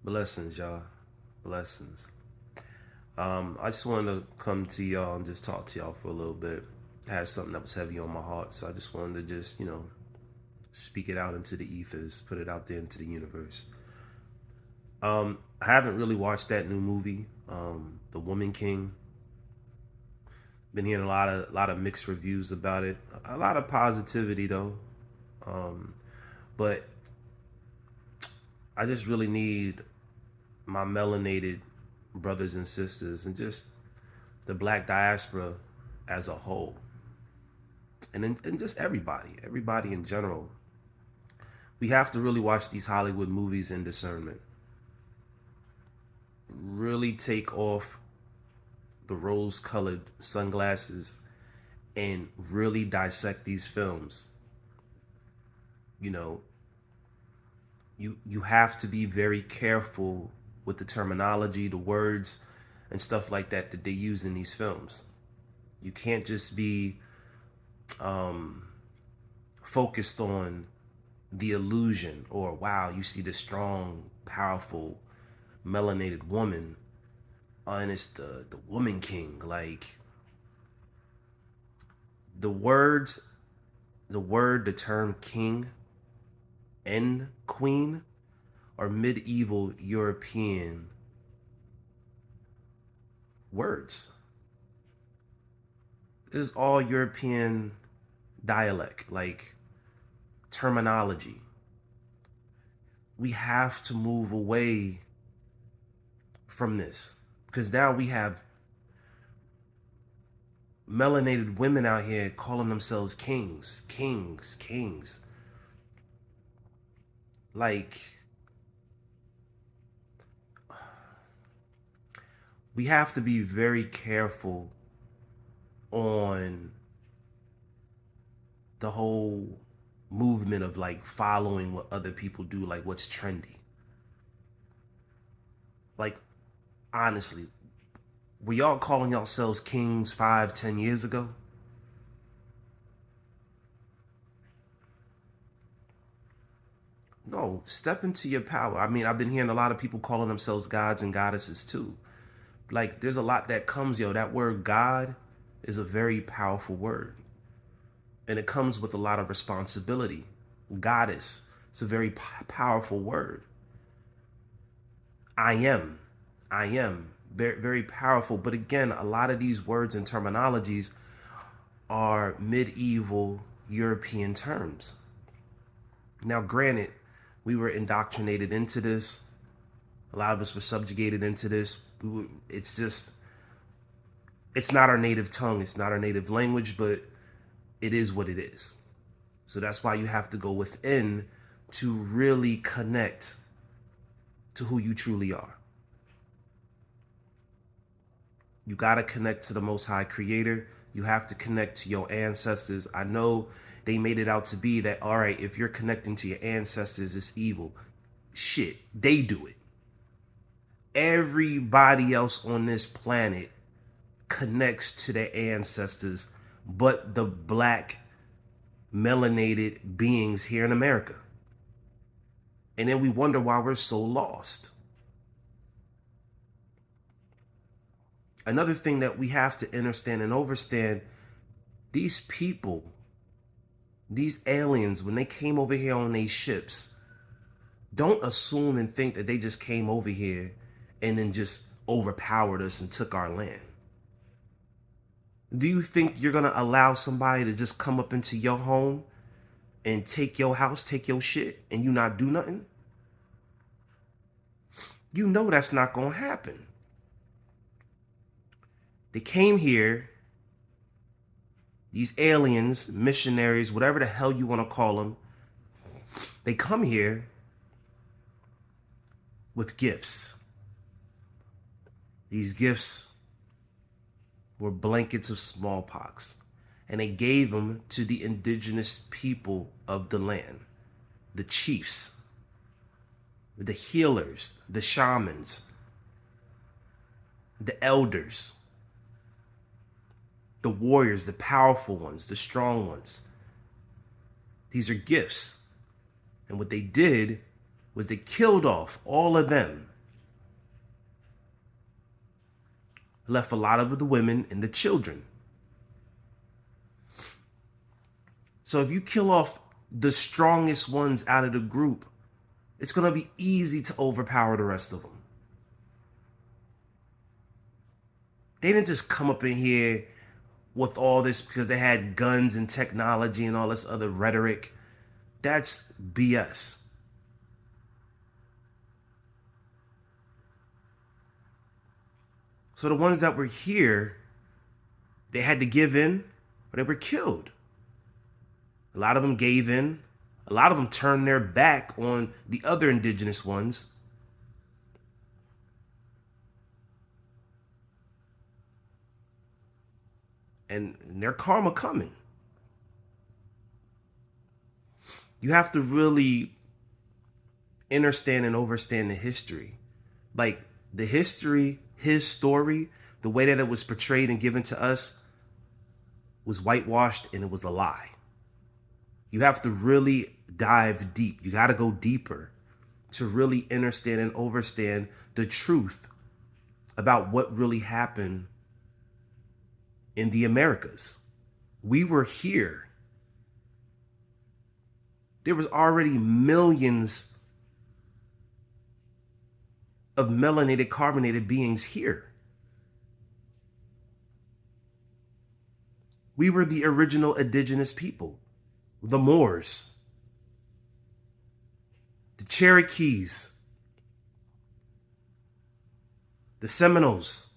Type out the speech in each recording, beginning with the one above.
Blessings, y'all. Blessings. I just wanted to come to y'all and just talk to y'all for a little bit. I had something that was heavy on my heart, so I just wanted to just, speak it out into the ethers, put it out there into the universe. I haven't really watched that new movie, The Woman King. Been hearing a lot of mixed reviews about it. A lot of positivity though. Um, but I just really need my melanated brothers and sisters and just the black diaspora as a whole, and just everybody in general. We have to really watch these Hollywood movies in discernment. Really take off the rose-colored sunglasses and really dissect these films. You know, you have to be very careful with the terminology, the words, and stuff like that they use in these films. You can't just be um, focused on the illusion or wow, you see the strong, powerful, melanated woman, and it's the woman king. Like the words, the term king and queen are medieval European words. This is all European dialect, like terminology. We have to move away from this because now we have melanated women out here calling themselves kings. Like, we have to be very careful on the whole movement of like following what other people do, like what's trendy. Like, honestly, were y'all calling yourselves kings 5, 10 years ago? No, step into your power. I mean, I've been hearing a lot of people calling themselves gods and goddesses too. Like, there's a lot that comes, yo. That word God is a very powerful word. And it comes with a lot of responsibility. Goddess, it's a very powerful word. I am. I am. Very, very powerful. But again, a lot of these words and terminologies are medieval European terms. Now, granted, we were indoctrinated into this. A lot of us were subjugated into this. It's just, it's not our native tongue. It's not our native language, but it is what it is. So that's why you have to go within to really connect to who you truly are. You got to connect to the Most High Creator. You have to connect to your ancestors. I know they made it out to be that, all right, if you're connecting to your ancestors, it's evil. Shit, they do it. Everybody else on this planet connects to their ancestors, but the black melanated beings here in America. And then we wonder why we're so lost. Another thing that we have to understand and overstand, these people, these aliens, when they came over here on these ships, don't assume and think that they just came over here and then just overpowered us and took our land. Do you think you're going to allow somebody to just come up into your home and take your house, take your shit, and you not do nothing? You know that's not going to happen. They came here, these aliens, missionaries, whatever the hell you want to call them, they come here with gifts. These gifts were blankets of smallpox, and they gave them to the indigenous people of the land, the chiefs, the healers, the shamans, the elders, the warriors, the powerful ones, the strong ones. These are gifts. And what they did was they killed off all of them left a lot of the women and the children. So if you kill off the strongest ones out of the group, it's going to be easy to overpower the rest of them. They didn't just come up in here with all this because they had guns and technology and all this other rhetoric. That's BS. So the ones that were here, they had to give in or they were killed. A lot of them gave in. A lot of them turned their back on the other indigenous ones. And their karma coming. You have to really understand and overstand the history. Like the history, his story, the way that it was portrayed and given to us was whitewashed and it was a lie. You have to really dive deep. You got to go deeper to really understand and overstand the truth about what really happened in the Americas. We were here. There was already millions of melanated, carbonated beings here. We were the original indigenous people, the Moors, the Cherokees, the Seminoles,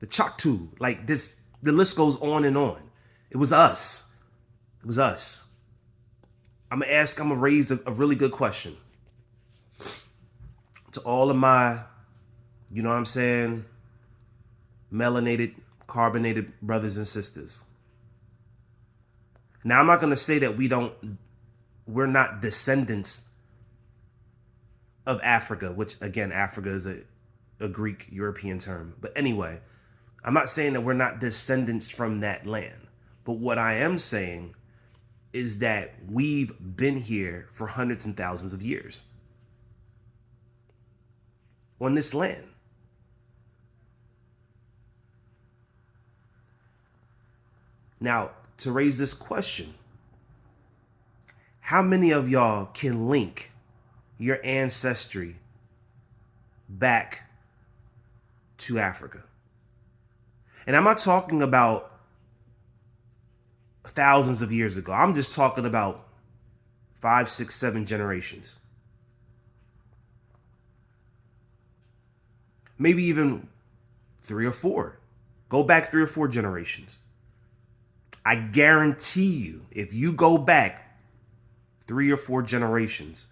the Choctaw, like this, the list goes on and on. It was us. It was us. I'm gonna raise a really good question to all of my, you know what I'm saying, melanated, carbonated brothers and sisters. Now, I'm not gonna say that we're not descendants of Africa, which again, Africa is a Greek European term. But anyway, I'm not saying that we're not descendants from that land. But what I am saying is that we've been here for hundreds and thousands of years on this land. Now, to raise this question, how many of y'all can link your ancestry back to Africa? And I'm not talking about thousands of years ago. I'm just talking about 5, 6, 7 generations. Maybe even 3 or 4. Go back 3 or 4 generations. I guarantee you, if you go back 3 or 4 generations,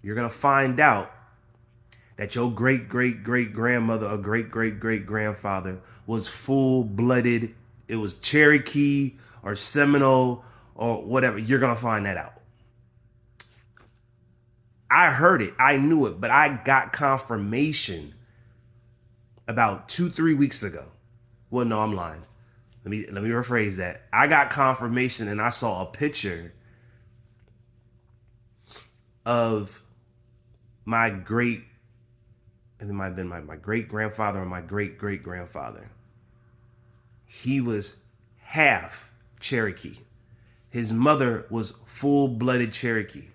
you're going to find out that your great-great-great-grandmother or great-great-great-grandfather was full-blooded. It was Cherokee or Seminole or whatever. You're going to find that out. I heard it. I knew it. But I got confirmation about 2-3 weeks ago. Well, no, I'm lying. Let me rephrase that. I got confirmation and I saw a picture of my great, and it might have been my great-grandfather or my great-great-grandfather. He was half Cherokee. His mother was full-blooded Cherokee.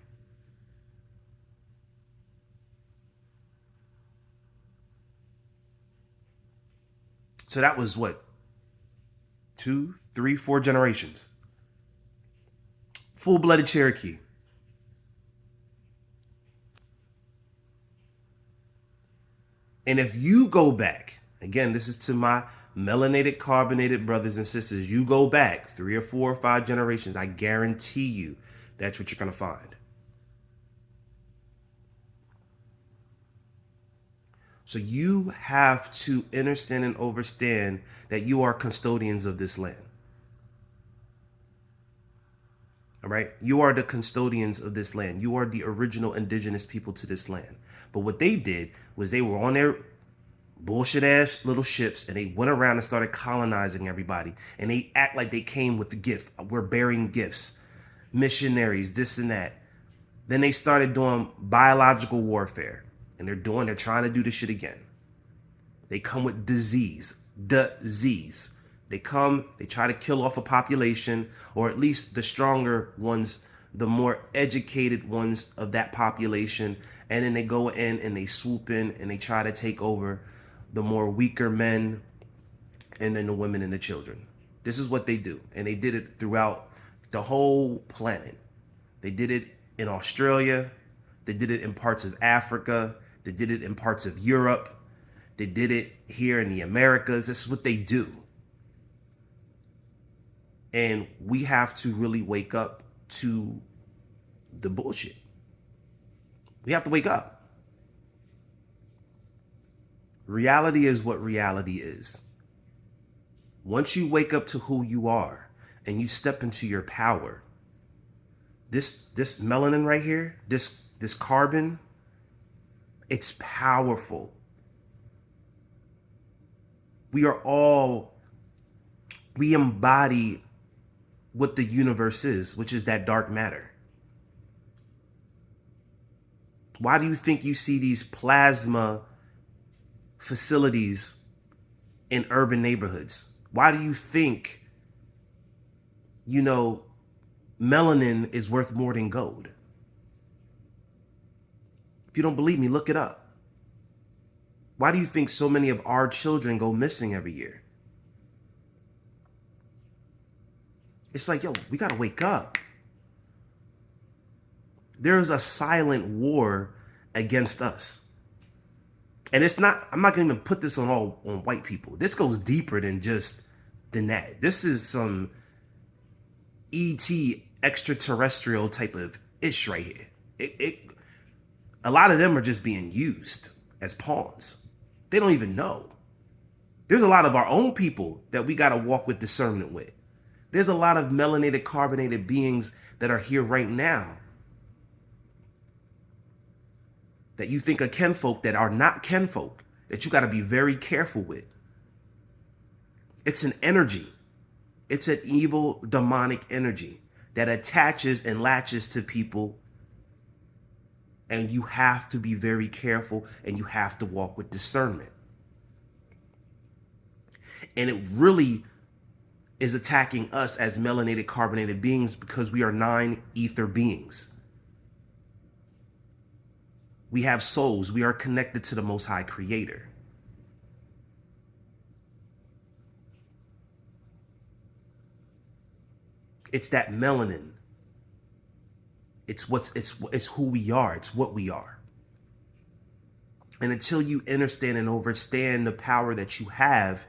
So that was what? 2, 3, 4 generations. Full-blooded Cherokee. And if you go back, again, this is to my melanated, carbonated brothers and sisters, you go back 3 or 4 or 5 generations, I guarantee you that's what you're going to find. So you have to understand and understand that you are custodians of this land. All right? You are the custodians of this land. You are the original indigenous people to this land. But what they did was they were on their bullshit ass little ships and they went around and started colonizing everybody. And they act like they came with the gift. We're bearing gifts, missionaries, this and that. Then they started doing biological warfare. And they're trying to do this shit again. They come with disease. Disease. They come, they try to kill off a population, or at least the stronger ones, the more educated ones of that population. And then they go in and they swoop in and they try to take over the more weaker men and then the women and the children. This is what they do. And they did it throughout the whole planet. They did it in Australia. They did it in parts of Africa. They did it in parts of Europe. They did it here in the Americas. This is what they do. And we have to really wake up to the bullshit. We have to wake up. Reality is what reality is. Once you wake up to who you are and you step into your power, this melanin right here, this carbon, it's powerful. We embody what the universe is, which is that dark matter. Why do you think you see these plasma facilities in urban neighborhoods? Why do you think, melanin is worth more than gold? If you don't believe me, look it up. Why do you think so many of our children go missing every year? It's like, yo, we got to wake up. There's a silent war against us. And I'm not going to even put this on white people. This goes deeper than that. This is some ET extraterrestrial type of ish right here. A lot of them are just being used as pawns. They don't even know. There's a lot of our own people that we got to walk with discernment with. There's a lot of melanated, carbonated beings that are here right now that you think are kinfolk that are not kinfolk, that you got to be very careful with. It's an energy. It's an evil, demonic energy that attaches and latches to people. And you have to be very careful and you have to walk with discernment. And it really is attacking us as melanated, carbonated beings because we are 9 ether beings. We have souls. We are connected to the Most High Creator. It's that melanin. It's who we are. It's what we are. And until you understand and understand the power that you have,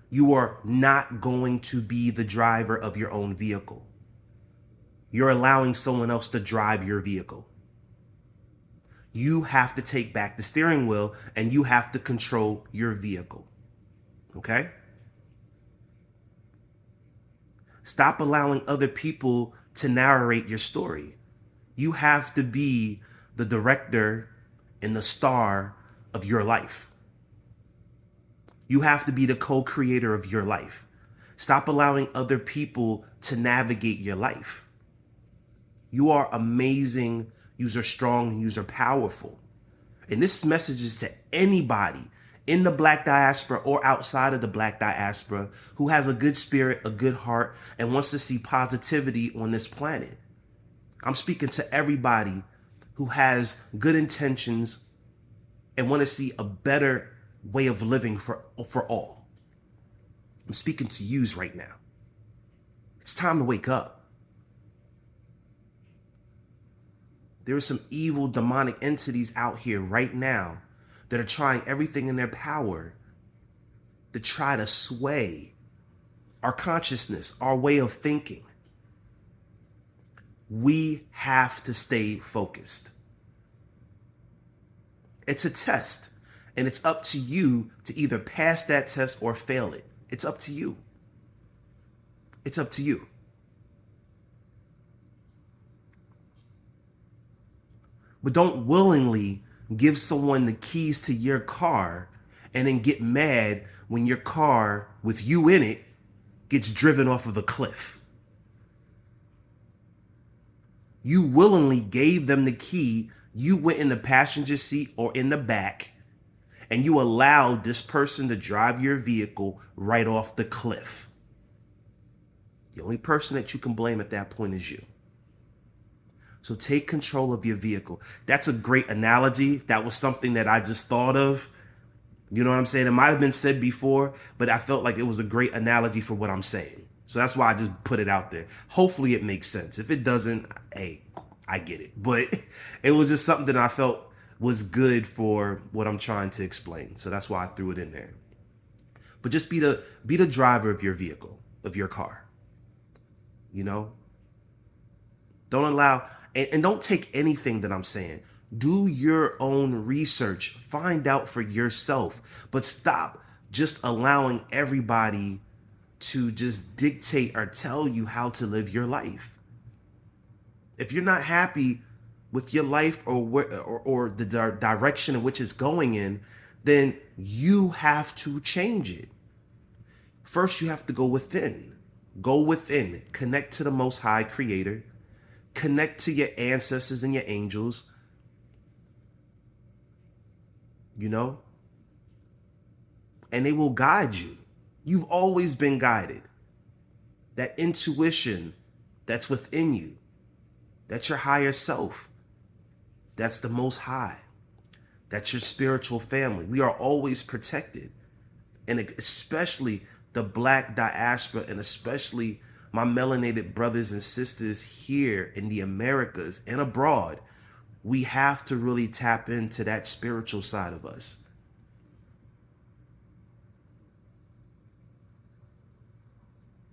you are not going to be the driver of your own vehicle. You're allowing someone else to drive your vehicle. You have to take back the steering wheel and you have to control your vehicle. Okay? Stop allowing other people to narrate your story. You have to be the director and the star of your life. You have to be the co-creator of your life. Stop allowing other people to navigate your life. You are amazing, you are strong, and you are powerful. And this message is to anybody in the Black diaspora or outside of the Black diaspora who has a good spirit, a good heart, and wants to see positivity on this planet. I'm speaking to everybody who has good intentions and want to see a better way of living for all. I'm speaking to yous right now. It's time to wake up. There are some evil demonic entities out here right now that are trying everything in their power to try to sway our consciousness, our way of thinking. We have to stay focused. It's a test, and it's up to you to either pass that test or fail it. It's up to you. It's up to you. But don't willingly give someone the keys to your car and then get mad when your car with you in it gets driven off of a cliff. You willingly gave them the key. You went in the passenger seat or in the back, and you allow this person to drive your vehicle right off the cliff. The only person that you can blame at that point is you. So take control of your vehicle. That's a great analogy. That was something that I just thought of. You know what I'm saying? It might have been said before, but I felt like it was a great analogy for what I'm saying. So that's why I just put it out there. Hopefully it makes sense. If it doesn't, hey, I get it. But it was just something that I felt was good for what I'm trying to explain. So that's why I threw it in there. But just be the driver of your vehicle, of your car. You know? Don't allow, and don't take anything that I'm saying. Do your own research. Find out for yourself. But stop just allowing everybody to just dictate or tell you how to live your life. If you're not happy with your life or the direction in which it's going in, then you have to change it. First, you have to go within. Go within. Connect to the Most High Creator. Connect to your ancestors and your angels. You know? And they will guide you. You've always been guided. That intuition that's within you. That's your higher self. That's the Most High. That's your spiritual family. We are always protected. And especially the Black diaspora, and especially my melanated brothers and sisters here in the Americas and abroad, we have to really tap into that spiritual side of us.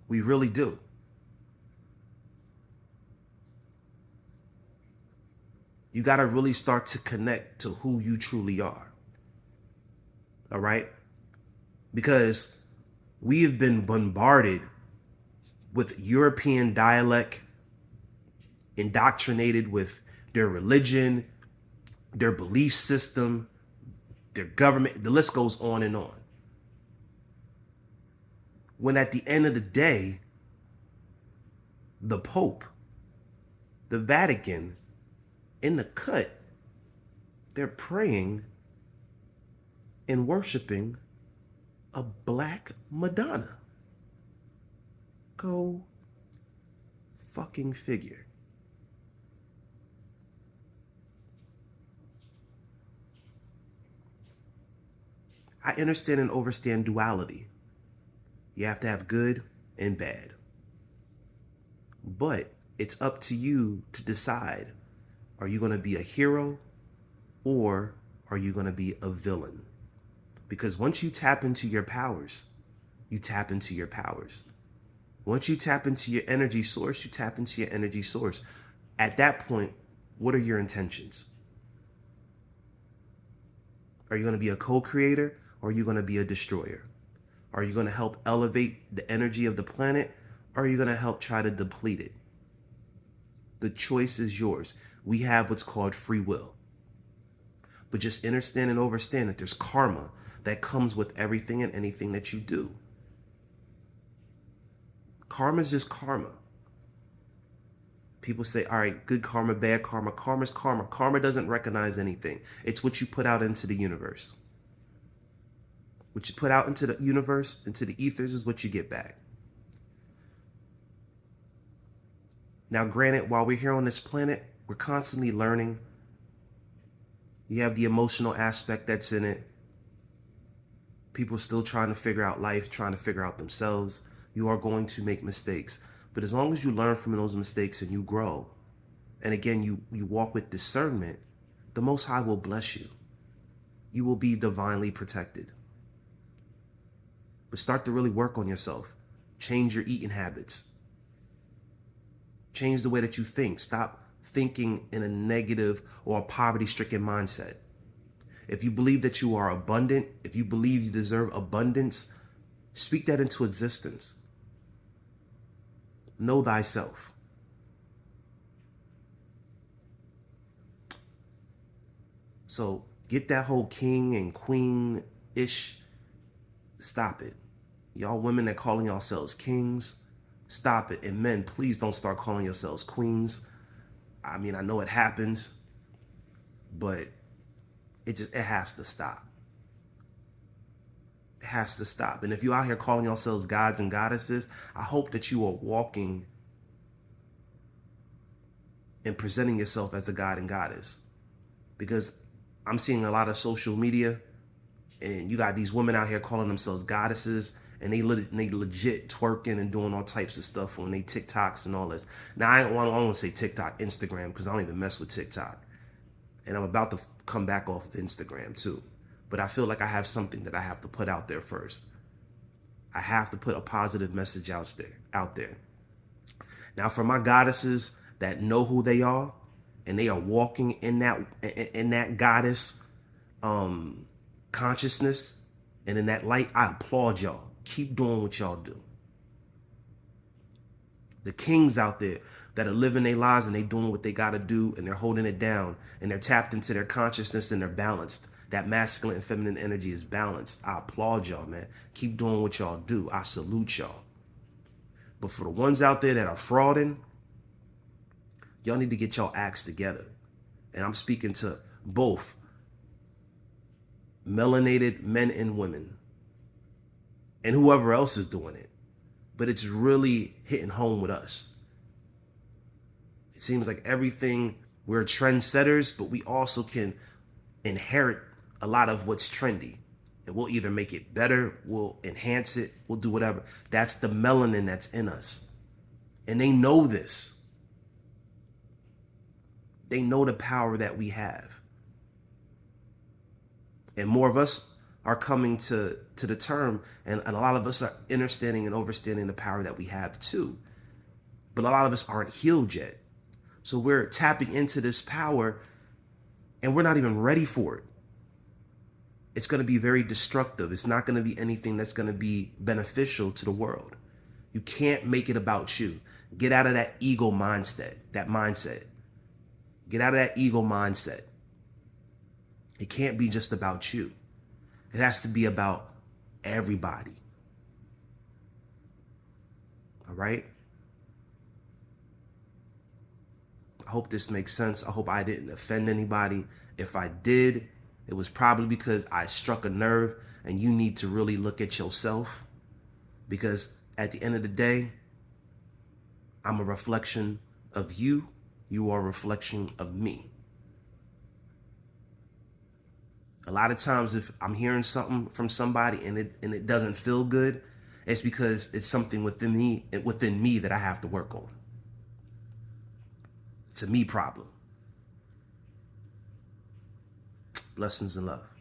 We really do. You got to really start to connect to who you truly are. All right? Because we have been bombarded with European dialect, indoctrinated with their religion, their belief system, their government. The list goes on and on. When at the end of the day, the Pope, the Vatican, in the cut, they're praying and worshiping a Black Madonna. Go fucking figure. I understand and understand duality. You have to have good and bad. But it's up to you to decide, are you going to be a hero or are you going to be a villain? Because once you tap into your powers, you tap into your powers. Once you tap into your energy source, you tap into your energy source. At that point, what are your intentions? Are you going to be a co-creator or are you going to be a destroyer? Are you going to help elevate the energy of the planet or are you going to help try to deplete it? The choice is yours. We have what's called free will. But just understand and understand that there's karma that comes with everything and anything that you do. Karma is just karma. People say, all right, good karma, bad karma. Karma's karma. Karma doesn't recognize anything. It's what you put out into the universe. What you put out into the universe, into the ethers, is what you get back. Now, granted, while we're here on this planet, we're constantly learning. You have the emotional aspect that's in it. People still trying to figure out life, trying to figure out themselves. You are going to make mistakes. But as long as you learn from those mistakes and you grow, and again, you walk with discernment, the Most High will bless you. You will be divinely protected. But start to really work on yourself. Change your eating habits. Change the way that you think. Stop thinking in a negative or a poverty-stricken mindset. If you believe that you are abundant, if you believe you deserve abundance, speak that into existence. Know thyself. So get that whole king and queen-ish. Stop it. Y'all women that calling yourselves kings, stop it. And men, please don't start calling yourselves queens. I mean, I know it happens, but it has to stop. has to stop. And if you're out here calling yourselves gods and goddesses, I hope that you are walking and presenting yourself as a god and goddess. Because I'm seeing a lot of social media, and you got these women out here calling themselves goddesses, and they legit twerking and doing all types of stuff on they TikToks and all this. Now, I don't want to say TikTok, Instagram, because I don't even mess with TikTok. And I'm about to come back off of Instagram too. But I feel like I have something that I have to put out there first. I have to put a positive message out there. Now, for my goddesses that know who they are and they are walking in that goddess consciousness and in that light, I applaud y'all. Keep doing what y'all do. The kings out there that are living their lives and they doing what they got to do, and they're holding it down, and they're tapped into their consciousness, and they're balanced. That masculine and feminine energy is balanced. I applaud y'all, man. Keep doing what y'all do. I salute y'all. But for the ones out there that are frauding, y'all need to get y'all acts together. And I'm speaking to both melanated men and women and whoever else is doing it. But it's really hitting home with us. It seems like everything, we're trendsetters, but we also can inherit a lot of what's trendy. And we'll either make it better, we'll enhance it, we'll do whatever. That's the melanin that's in us. And they know this. They know the power that we have. And more of us are coming to the term, and a lot of us are understanding and overstanding the power that we have too. But a lot of us aren't healed yet. So we're tapping into this power and we're not even ready for it. It's going to be very destructive. It's not going to be anything that's going to be beneficial to the world. You can't make it about you. Get out of that ego mindset, Get out of that ego mindset. It can't be just about you. It has to be about everybody. All right? I hope this makes sense. I hope I didn't offend anybody. If I did, it was probably because I struck a nerve, and you need to really look at yourself, because at the end of the day, I'm a reflection of you. You are a reflection of me. A lot of times if I'm hearing something from somebody and it doesn't feel good, it's because it's something within me that I have to work on. It's a me problem. Blessings and love.